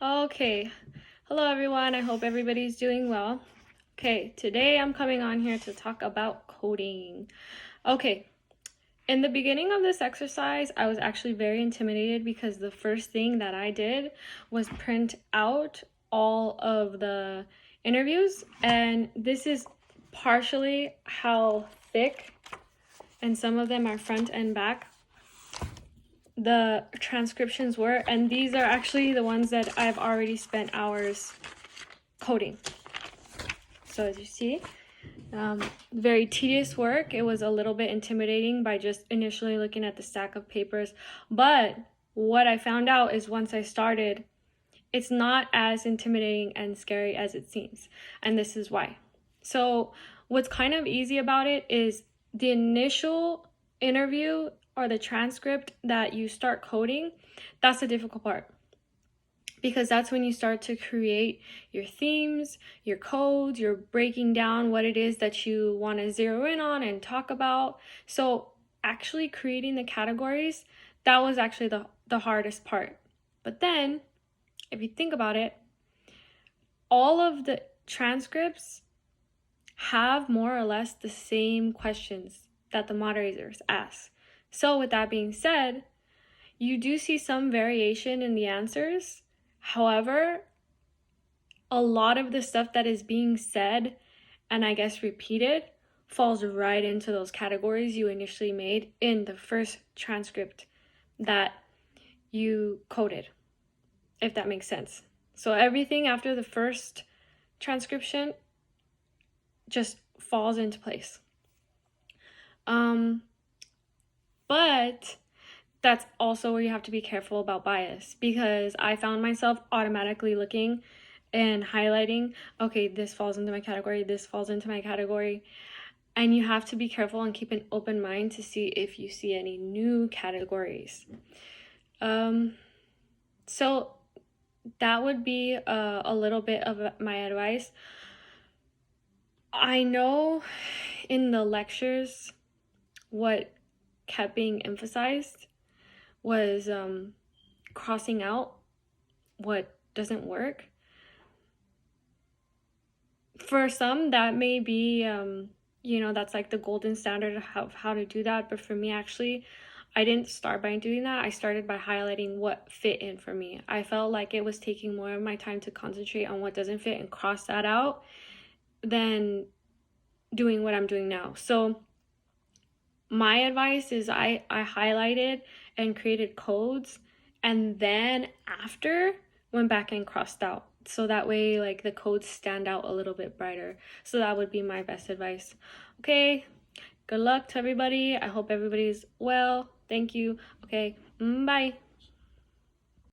Okay, hello everyone. I hope everybody's doing well. Okay, today I'm coming on here to talk about coding. Okay, in the beginning of this exercise, I was actually very intimidated because the first thing that I did was print out all of the interviews, and this is partially how thick, and some of them are front and back, the transcriptions were, and these are actually the ones that I've already spent hours coding. So as you see, very tedious work. It was a little bit intimidating by just initially looking at the stack of papers, but what I found out is once I started, it's not as intimidating and scary as it seems, and this is why. So what's kind of easy about it is the initial interview or the transcript that you start coding, that's the difficult part, because that's when you start to create your themes, your codes, you're breaking down what it is that you want to zero in on and talk about. So actually creating the categories, that was actually the hardest part. But then, if you think about it, all of the transcripts have more or less the same questions that the moderators ask. So with that being said, you do see some variation in the answers. However, a lot of the stuff that is being said and I guess repeated falls right into those categories you initially made in the first transcript that you coded, if that makes sense. So everything after the first transcription just falls into place. But that's also where you have to be careful about bias, because I found myself automatically looking and highlighting, okay, this falls into my category, this falls into my category. And you have to be careful and keep an open mind to see if you see any new categories. So that would be a little bit of my advice. I know in the lectures, what kept being emphasized was crossing out what doesn't work. For some, that may be, that's like the golden standard of how to do that. But for me, actually, I didn't start by doing that. I started by highlighting what fit in for me. I felt like it was taking more of my time to concentrate on what doesn't fit and cross that out than doing what I'm doing now. So my advice is I highlighted and created codes, and then after went back and crossed out. So that way, like, the codes stand out a little bit brighter. So that would be my best advice. Okay, good luck to everybody. I hope everybody's well. Thank you. Okay, bye.